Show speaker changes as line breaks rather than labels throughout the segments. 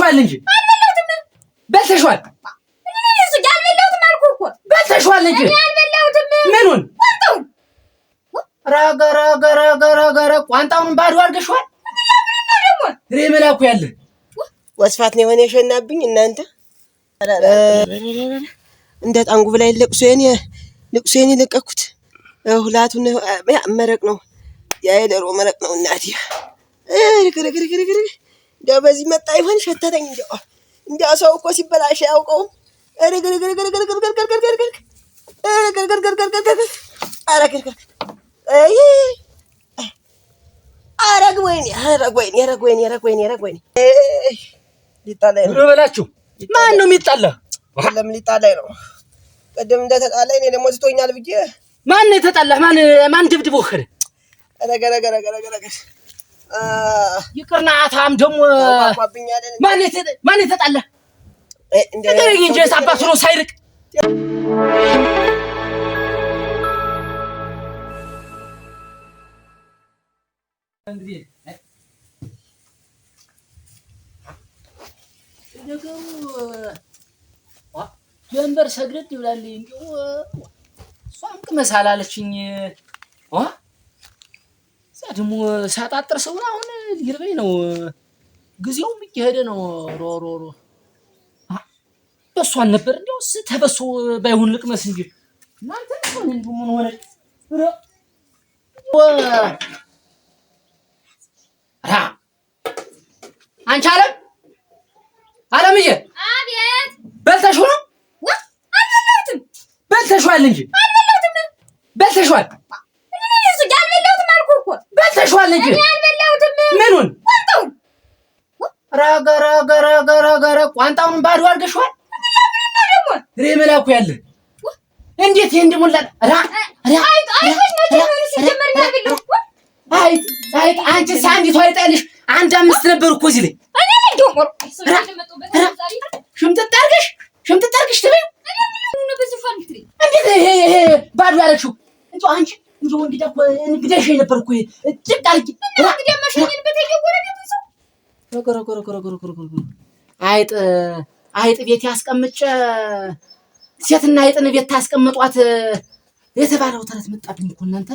በልተሽዋል እንጂ በልተሽዋል።
እሱ ያልበላሁትም አልኩህ እኮ
በልተሽዋል እንጂ
ያልበላሁትም
ምኑን ረገረገረገረገረ ቋንጣውን ባዶ አድርገሽዋል።
ደግሞ
ሬመላኩ ያለ
ወስፋት ነው የሆነ የሸናብኝ እናንተ እንደ ጣንጉ ላይ ልቅሶዬን ለቀኩት። ሁላቱን መረቅ ነው የዶሮ መረቅ ነው እናቴ። እንደው በዚህ መጣ ይሆን ሸተተኝ። እንደው ሰው እኮ ሲበላሽ አያውቀውም። ሊጣላይ ነው
በላችሁ። ማን ነው የሚጣላ?
ለምን ሊጣላይ ነው? ቀደም እንደተጣላይ እኔ ደግሞ ትቶኛል ብዬ
ማን ነው የተጣላህ? ማን ድብድቦህ ሄደ? ይቅርና አታም ደግሞ ማን የተጣላህ? እንደገና እንጂ አባቱ ነው ሳይርቅ እንግዲህ ጀንበር ሰግደት ይብላልኝ እንዴው ሷም ቅመሳል አለችኝ። ደግሞ ሳጣጥር ሰው አሁን ሊርበኝ ነው። ጊዜው እየሄደ ነው። ሮሮሮ በሷን ነበር እንደውስ ተበሶ ባይሆን ልቅመስ እንጂ እናንተ ምን ሆነ አንቺ አለምዬ
አቤት
በልተሽው ነው?
አልበላሁትም።
በልተሽዋል እንጂ በልተሽዋል።
እሱ ያልበላሁትም አልኩህ እኮ
በልተሽዋል እንጂ
ያልበላሁትም
ምኑን
ቋንጣውን
ረገረገረገረ ቋንጣውን ባዶ አድርገሽዋል።
ደግሞ
ሬመላኩ ያለ እንዴት ይሄን ደሞላ አይት አንቺ ሳንዲቷ አይጣልሽ አንድ አምስት ነበር እኮ እዚህ ላይ ሽምጥጥ አድርገሽ ትበይው። እንዴት ይሄ ባዶ ያደረግሽው? እንጂ አንቺ እንደው እንግዳሽ ነበር እኮ ጭቅ አድርጊ አይጥ ቤት ያስቀምጬ ሴትና አይጥን ቤት ታስቀምጧት የተባለው ተረት መጣብኝ እኮ እናንተ።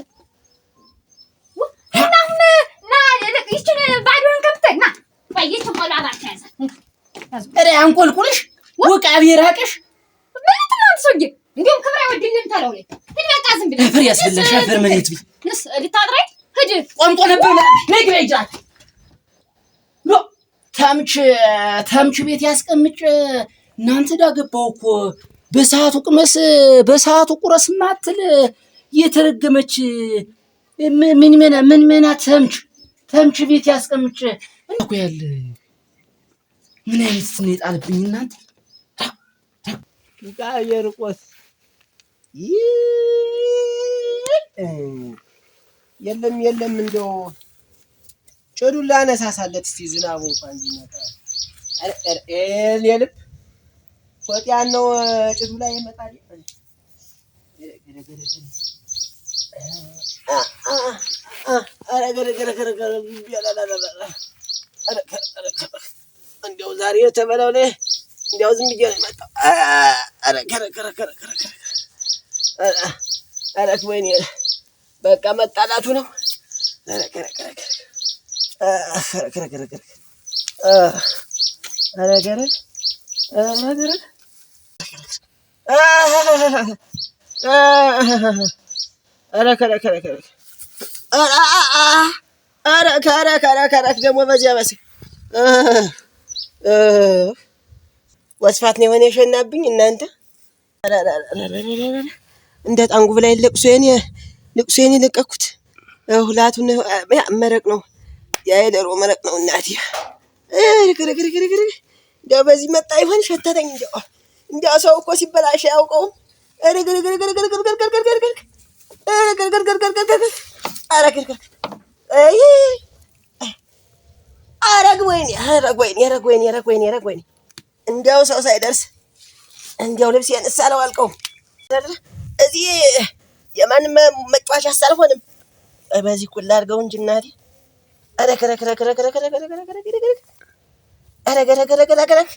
አንቆልቁልሽ ውቃቢ ራቅሽ
እንዲሁም ክብር አይወድልም ተለው ላይ በቃ ዝም ብለህ
ፍሬ ያስብለሽ አፈር መሬት ቢ
ልታጥራይ ሂድ
ቆምጦ ነበር ነግሬ ይጃት ኖ ተምች ቤት ያስቀምጭ እናንተ ዳገባው እኮ በሰዓቱ ቅመስ በሰዓቱ ቁረስ ማትል የተረገመች ምን መና ተምች ቤት ያስቀምጭ እኮ ያለ ምን አይነት ነው የጣልብኝ እናንተ
የርቆስ የለም እንደው ጭዱን ላነሳሳለት እስቲ ዝናቡ እንኳን ቢመጣ የልብ ወጥያን ነው ጭዱ ላይ ይመጣል። እንደው ዛሬ የተበላው ላይ እንደው ዝም ብዬ ነው የመጣው። ወይኔ በቃ መጣላቱ ነው። ደግሞ በዚያ በስ ወስፋት ነው የሆነ የሸናብኝ እናንተ። እንደ ጣንጉ ላይ ልቅሶዬን ለቀኩት። ሁላቱን መረቅ ነው የዶሮ መረቅ ነው እናቴ። እንደው በዚህ መጣ ይሆን ሸተተኝ። እንደው ሰው እኮ ሲበላሽ አያውቀውም። ወይኔ እንዲያው ሰው ሳይደርስ እንዲያው ልብስ ያነሳለው አልቀውም። እዚህ የማንም መጫወቻ አልሆንም። በዚህ ኩላ አድርገው እንጂ እናቴ አረገረገረገረገረግ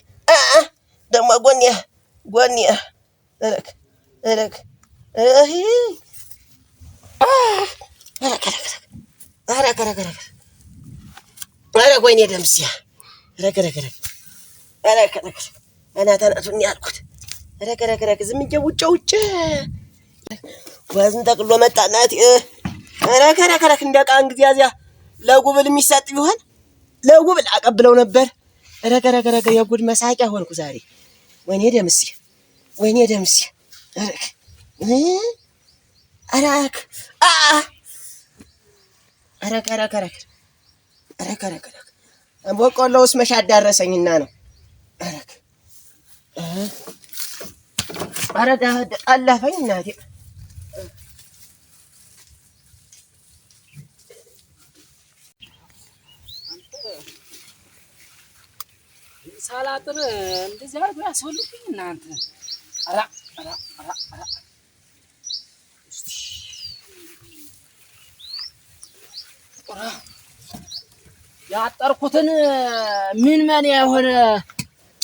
ደግሞ ጎንያ እረግ እህ አረገረገረገ አረግ ወይኔ ደምስያ ረገረገረግ አረገረገ አናታናቱን ያልኩት ረገረገረግ ዝም ውጭ ወዝን ጠቅሎ መጣናት ረገረገረግ እንደቃ እንግዲህ ያዚያ ለጉብል የሚሰጥ ቢሆን ለጉብል አቀብለው ነበር። ረገረገረገ የጉድ መሳቂያ ሆንኩ ዛሬ። ወይኔ ደምስዬ አረግ አረገረገረግ በቆሎውስ መች አዳረሰኝና ነው። አረግ አላፈኝ እናቴ።
ሳላጥር እንደዚህ አድርጎ ያስወልብኝ እናንተ። አራ ያጠርኩትን ምን የሆነ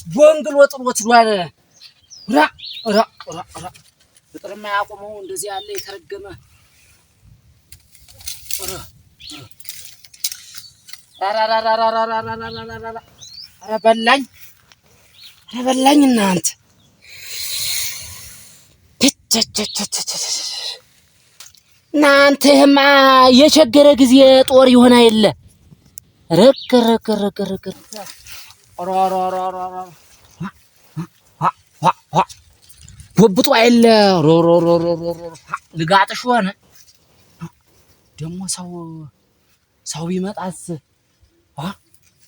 ቦንግሎ ጥሎት ዷል። ፍጥርማ ያቆመው እንደዚህ ያለ የተረገመ ኧረ በላኝ እናንተ። እናንተ ይሄማ የቸገረ ጊዜ ጦር ይሆን አይደለ? ረከረከረከረከ ወብጡ አይደለ? ልጋጥሽ ሆነ ደግሞ ሰው ቢመጣስ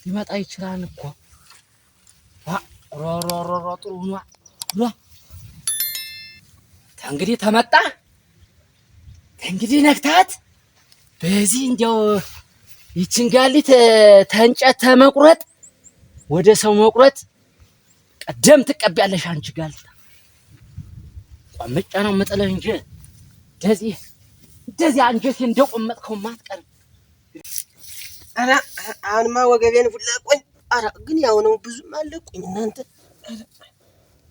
ሊመጣ ይችላል እኮ። ጥሩ ሆኗ። እንግዲህ ተመጣ እንግዲህ ነክታት በዚህ እንዲያው ይችን ጋሊት ተንጨት ተመቁረጥ ወደ ሰው መቁረጥ ቀደም ትቀበያለሽ አንቺ ጋሊት። ቆምጫ ነው መጠለህ እንጂ እንደዚህ አንጀቴ እንደቆመጥከው ማትቀር።
አሁንማ ወገቤን ፍለቆኝ። ግን ያው ነው ብዙም አለቁኝ እናንተ።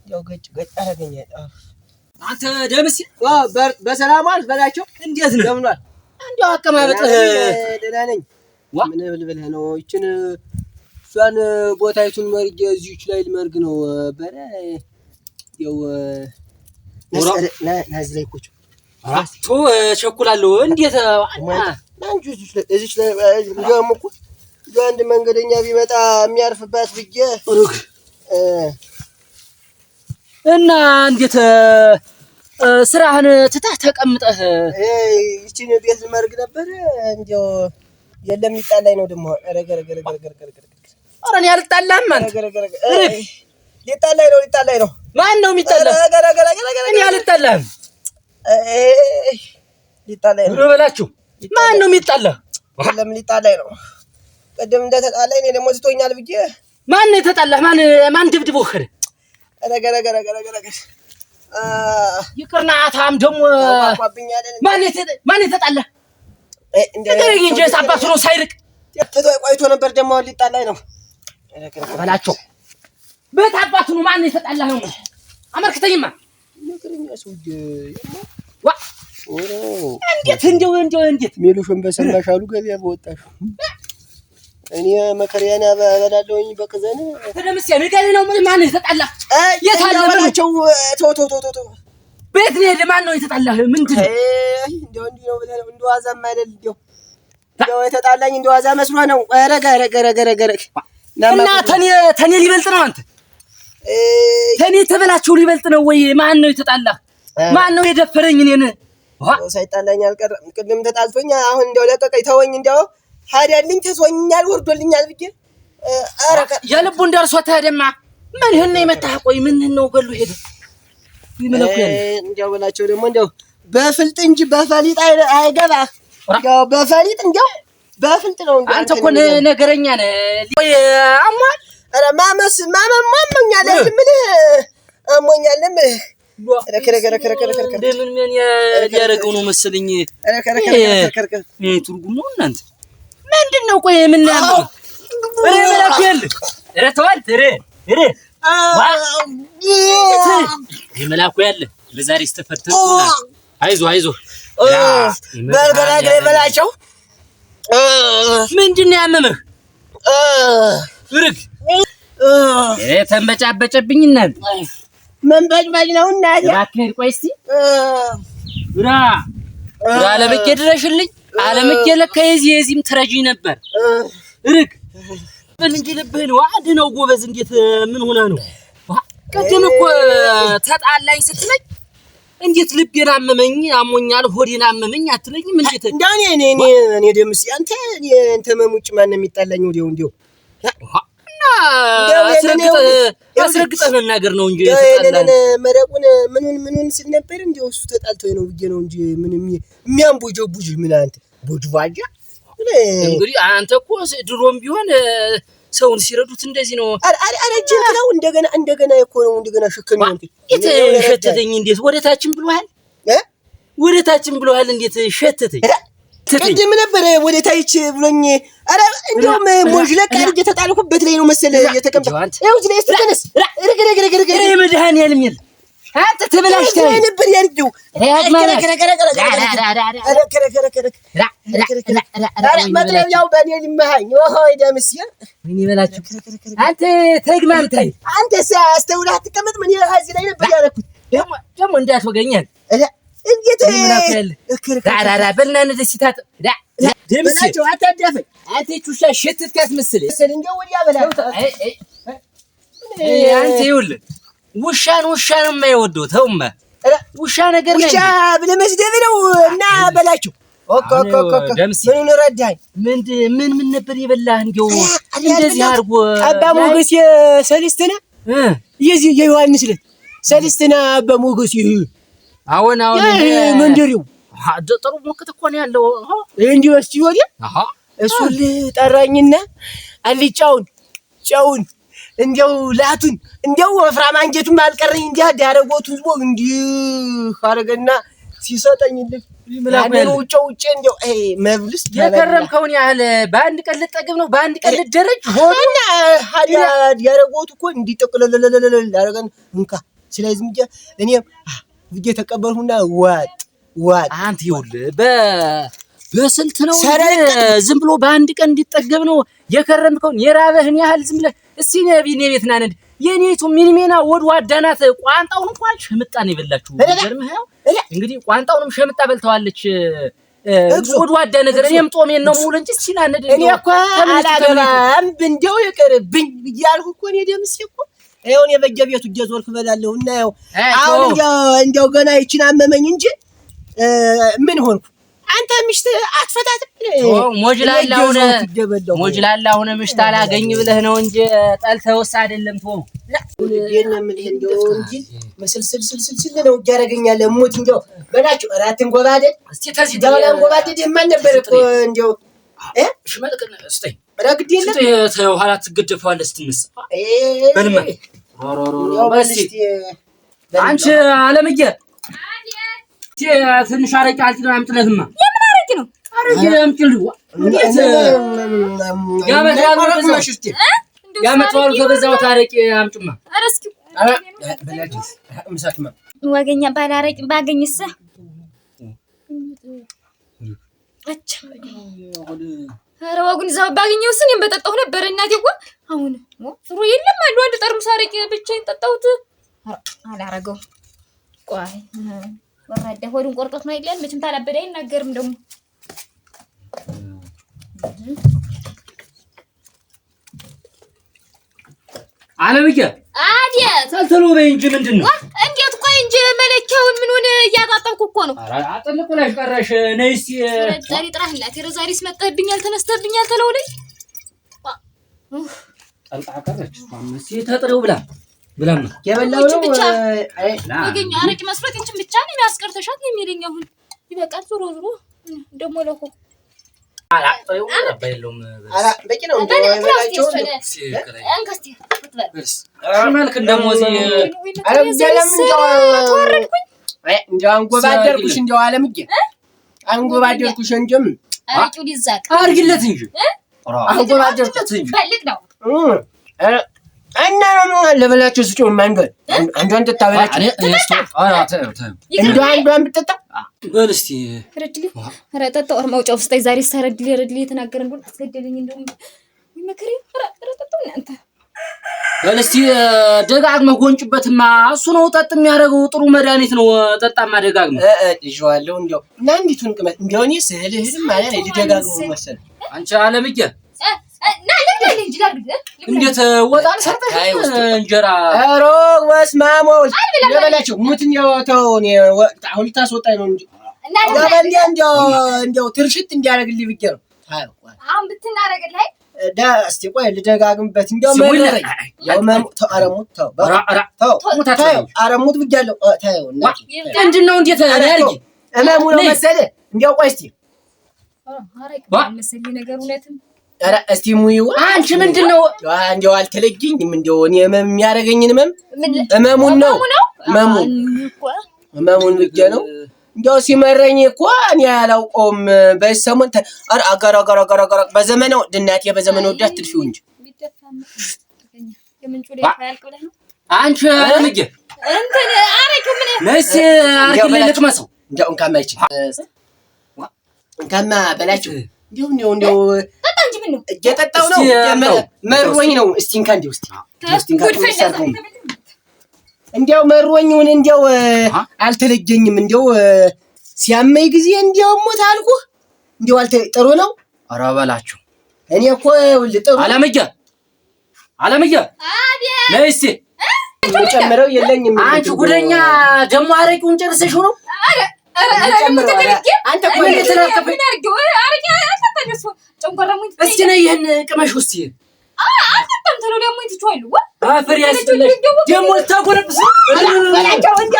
ያው ገጭ አረገኝ።
አንተ ደምስ
በሰላም ዋል በላቸው።
እንዴት ነው
ደምኗል?
እንዴው አቀማመጥህ
ደህና ነኝ። ምን ብለህ ነው? ይችን እሷን ቦታይቱን መርጌ እዚህች ላይ ልመርግ ነው በረ ያው ናዝ ላይ ቁጭ
አቶ ቸኩላለሁ። እንዴት
አንቺ እዚህች ላይ ልጀምኩ አንድ መንገደኛ ቢመጣ የሚያርፍባት ብዬ
እና እንዴት ስራህን ትተህ ተቀምጠህ
ይቺን ቤት ልመርግ ነበር። እንዴው የለም ሊጣላይ ነው ደግሞ።
ኧረ እኔ አልጣላም። አንተ
ሊጣላይ ነው።
ማን ነው የሚጣላ? እኔ አልጣላም።
ሊጣላይ ነው
በላችሁ። ማን ነው የሚጣላ?
የለም ሊጣላይ ነው። ቀደም እንደተጣላይ እኔ ደግሞ ትቶኛል ብዬ።
ማን ነው የተጣላህ? ማን ድብድቦህ? ይቅርና አታም ደግሞ ማን የተጣላህ? እንደረኝ እንጂ አባቱ ነው ሳይርቅ
ቆይቶ ነበር። ደግሞ ሊጣላይ ነው
በላቸው። በት አባቱ ነው። ማን የተጣላህ ነው? አመልክተኝማ
ነገርኛ ሰውዬ
እንዴት
ሜሉሽን በሰማሽ አሉ ገበያ በወጣሽ። እኔ መከሪያን አበላለሁኝ በቅዘን
ተደምስ ያነጋለ ነው። ማን የተጣላህ?
የታለበላቸው ቶ
ቤት ነው ሄደ። ማን ነው የተጣላህ? ምንድን ነው
እንደው ነው ብለህ ነው? እንደዋዛም አይደል? እንደው የተጣላኝ እንደዋዛ መስሎ ነው። ረገረገረገረገረግ
እና ተኔ ሊበልጥ ነው። አንተ ተኔ ተበላቸው ሊበልጥ ነው ወይ? ማን ነው የተጣላህ? ማን ነው የደፈረኝ? እኔን
ሳይጣላኝ አልቀረም። ቅድም ተጣልቶኝ አሁን እንደው ለቀቀኝ ተወኝ። እንደው ሀዳልኝ ተሶኛል ወርዶልኛል ብዬ
የልቡ እንደርሶት ደማ ምን ህነ የመታህ? ቆይ ምን ነው ገሉ ሄደ ይመለኩ ያለ
እንደው በላቸው ደግሞ እንደው በፍልጥ እንጂ በፈሊጥ አይገባህ። እንደው በፈሊጥ እንደው በፍልጥ ነው።
አንተ እኮ ነገረኛ ነህ። ቆይ አሟል
ኧረ ማመኛል ምን አሞኛል ምን
ምን ያደረገው ነው መሰለኝ። ትርጉም ነው እናንተ ምንድን ነው? ቆይ ምን ያለው
ረተዋል የመላኩ ያለ ለዛሬ ስተፈተንኩና አይዞህ
በልገላገለ በላቸው
ምንድነው ያመመህ ብርግ ተንበጫበጨብኝና
መንበጭባጭ ነውና
ያከር ቆይ እስቲ ራ አለምቄ ድረሽልኝ አለምቄ ለካ የዚህም ትረጂኝ ነበር ርግ እንጂ ልብህን ዋድ ነው ጎበዝ እንዴት ምን ሆነ ነው ቀደም እኮ ተጣላኝ ስትለኝ እንዴት ልቤን አመመኝ አሞኛል ሆዴን አመመኝ አትለኝም እንዴት
እንዳኔ እኔ ደምስ አንተ መሙጭ ማን ነው የሚጣላኝ ወዲው
አስረግጠህ መናገር ነው እንጂ
ተጣላን መረቁን ምኑን ሲል ነበር እንደው እሱ ተጣልተው ነው ብዬ ነው እንጂ ምንም የሚያምቦጆቡጅ ምን አንተ ቦጅዋጃ
እንግዲህ አንተ እኮ ድሮም ቢሆን ሰውን ሲረዱት እንደዚህ ነው
አረጅ ነው እንደገና እኮ ነው እንደገና ሸከም ነው
እንዴ ሸተተኝ እንዴት ወደታችን ብሎሃል እንዴት ሸተተኝ
ቅድም ነበር ወደ ታይች ብሎኝ አረ እንደውም ሞጅለቅ አድርጌ ተጣልኩበት ላይ ነው መሰለ የተቀምጠ ይኸው እዚህ ላይ ተነስ ረግ
መድኃኒዓለም የለም አንተ ተበላሽተህ
ነበር ያርጁ መጥረቢያው በኔ ሊመሃኝ ሆይ ደምስያ
ምን ይበላችሁ አንተ ተግማምታይ
አንተ አስተውለህ አትቀመጥ ምን እዚህ ላይ ነበር ያደረኩት
ደግሞ እንዳትወገኛል
እንዴት
ዳራራ በልና እንደሲታት ደምስ
አታዳፈኝ
አንተ ቹሻ ሽትት ካስመስል
እንደው ወዲያ በላው
አንተ ይኸውልህ ውሻ ነው የማይወደው ተውማ ውሻ ነገር ነው
ውሻ ብለህ መስደብ ነው እና በላችሁ ኦኮ ምን ረዳኝ
ምን ነበር የበላህ እንደው እንደዚህ አድርጎ
አባ ሞገስ ሰልስትና የዚህ የዮሐንስ ለት ሰልስትና አባ ሞገስ
አሁን
መንደሪው
ጥሩ ሞከተ እኮ ነው ያለው
እንዲህ ወስቲ ወዲያ እሱ ልጠራኝና አልጫውን ጫውን እንዴው ላቱን እንዴው ወፍራም አንጀቱን አልቀረኝ እንዴ ያደረጎቱ ዝቦ እንዴ አረገና ሲሰጠኝልኝ ምላማን ውጭ እንዴው መብልስ
የከረምከውን ያህል በአንድ ቀን ልጠግብ ነው በአንድ ቀን ልደረጅ
ሆና ሀዲያ ያደረጎቱ እኮ እንዲጠቅለለለለ አረገን እንካ ስለዚህ እንጂ እኔም ወዲህ ተቀበልሁና ዋጥ
አንተ ይኸውልህ በስልት ነው ዝም ብሎ በአንድ ቀን እንዲጠገብ ነው የከረምከውን የራበህን ያህል ዝም ብለህ እስቲ ነቢኔ ቤት ናነድ የኔቱ ሚኒሜና ወድዋዳናት ቋንጣውን እንኳን ሸምጣ ነው የበላችሁ ገርመህ እንግዲህ ቋንጣውንም ሸምጣ በልተዋለች ወድዋዳ ነገር እኔም ጦሜን ነው ሙሉ እንጂ እስቲ ናነድ
እኔ እኮ አላገባም እንደው ይቀርብኝ ብያለሁ እኮ እኔ ደምስ እኮ አይሆን የበጀቤቱ እየዞርክ በላለሁ እና ያው አሁን እንደው ገና ይቺን አመመኝ እንጂ ምን ሆንኩ አንተ ምሽት አትፈታትም
ሞጅላላውን ምሽት አላገኝ ብለህ ነው እንጂ ጠልተውስ አይደለም ተው
ለምን እንደው እንጂ መስልስልስልስል ነው ያረጋኛል ሞት እንደው በላችሁ አራትን ጎባደድ
እስቲ ተዚህ
ዳላን ጎባደድ ማን ነበር እኮ እንደው
ሽመልከነ እስቲ
ረግድ የለም
ተኋላ ትገደፋለህ ስትነሳ በልማ በስቲ አንቺ አለምዬ ትንሽ አረቂ አልጥና አምጥለህማ
የምን አረቂ ነው
አረቂ አምጥልው ያመጣው ተበዛው ታረቂ አምጥማ
አረስኪ
በላጅስ ምሳትማ
ወገኛ ባላረቂ ባገኝስ አቻ ኧረ ወጉን እዛው ባገኘውስ እኔም በጠጣሁ ነበር እናቴ እኮ አሁን ፍሩ የለም አሉ አንድ ጠርሙስ አረቂ ብቻዬን ጠጣሁት አላረገው ቆይ ወራደ ሆዱን ቆርጦት ነው አይደል መቼም ታላበደ አይናገርም ደግሞ
አለምዬ
አዲያት
ተልተሎ በይ እንጂ ምንድነው
እንዴት ቆይ እንጂ መለኪያውን ምኑን እያጣጣብኩ እኮ ነው
አጥልቁላሽ ቀረሽ ነይስ
ዛሬ ጥራህላት የዛሬስ መጣብኛል ተነስተብኛል ተለውለኝ
ጠልጣ ቀረች አምስት ተጥረው ብላማ
የበላው ነው
ወገኛ አረቂ መስሎት እንችን ብቻ ነው ያስቀርተሻት የሚለኝ አሁን ይበቃል ዞሮ ደሞ ለኮ
አላጠየው ባይሎም
አላ በቂ ነው እንደው
አንከስቲ
መልክ እንደሞዚ
አረጋለም እንደው አንጎባደርኩሽ እንደው አለምዬ አንጎባደርኩሽ እንጂም
አረቂው ሊዛቅ
አርግለት እንጂ
አንጎባደርኩት እንጂ
ፈልግ ነው
እና ነው ለበላችሁ ስጪው ማንገል አንዷን ተጣበላችሁ አንዷን ብትጠጣ
በል እስቲ
ረድሊ ረጠጣው አርማውጫው ውስጥ ዛሬ ረድሊ የተናገረን ብሎ አስገደለኝ እንደው ይመከሪ ረጠጣው እናንተ
በል እስቲ ደጋግመህ ጎንጭበትማ እሱ ነው ጠጥ የሚያደርገው ጥሩ መድኃኒት ነው ጠጣማ ደጋግመህ
እጆዋለሁ እንደው እና እንዲቱን ቅመት እንደው እኔ ስህልህም ማለት ልደጋግመው መሰል
አንቺ አለምዬ
ና ለምን እንጂ ላድርግ
እንዴት ወጣን ሰርተሽ እንጀራ
አሮ ወስማሞስ ለበላችሁ ሙትኛው ተው እኔ አሁን ታስወጣኝ ነው እንጂ እንደው ትርሽት እንዲያደርግልኝ ብቻ ነው
አሁን ብትናረግልኝ
እስቲ ቆይ ልደጋግምበት እንደው መረረኝ ያው አረሙት ተው አረሙት ብያለሁ ታዩ
ምንድነው እንዴት ያርጊ
እመሙ ነው መሰለህ እንደው ቆይ እስቲ
መሰለኝ ነገር እውነትም
ኧረ እስቲ ሙይው
አንቺ ምንድነው
እንደው አልተለየኝም እንደው እኔ የሚያደርገኝን እመሙን ነው እመሙን ብቻ ነው እንደው ሲመረኝ እኮ እኔ አላውቀውም በሰሞን አጋራ በዘመነው ድናቴ በዘመነው ወዳት ትልፊው እንጂ
አንቺ አለምዬ
እንትን አረክ ምን
ነስ አርግልኝ ልቅመሰው
እንደው እንካማይች እንካማ በላችሁ እንደው
ጠጣ እንጂ ምን ነው
እየጠጣው ነው መሮኝ ነው እስቲ እንካ እንደው እስቲ እንካ እንደው መሮኝውን እንደው አልተለጀኝም እንደው ሲያመይ ጊዜ እንደው ሞት አልኩህ እንደው ጥሩ ነው
ኧረ በላችሁ
እኔ እኮ ጥሩ
አለምዬ ነይ እስቲ
ጨምረው የለኝም
አንቺ ጉደኛ ደሞ አረቂውን ጨርሰሽው ነው
አንተ እኮ
ምን አርገው አረቂ አልተጠነሱ ጨንቆራሙኝ
እስቲ ነይ ይሄን ቅመሽ ውስጥ
አጣጣም ተለው ደግሞ ይትቻሉ
አፈር ያስፈልሽ ደሞ ታቆረጥስ
በላቸው እንዴ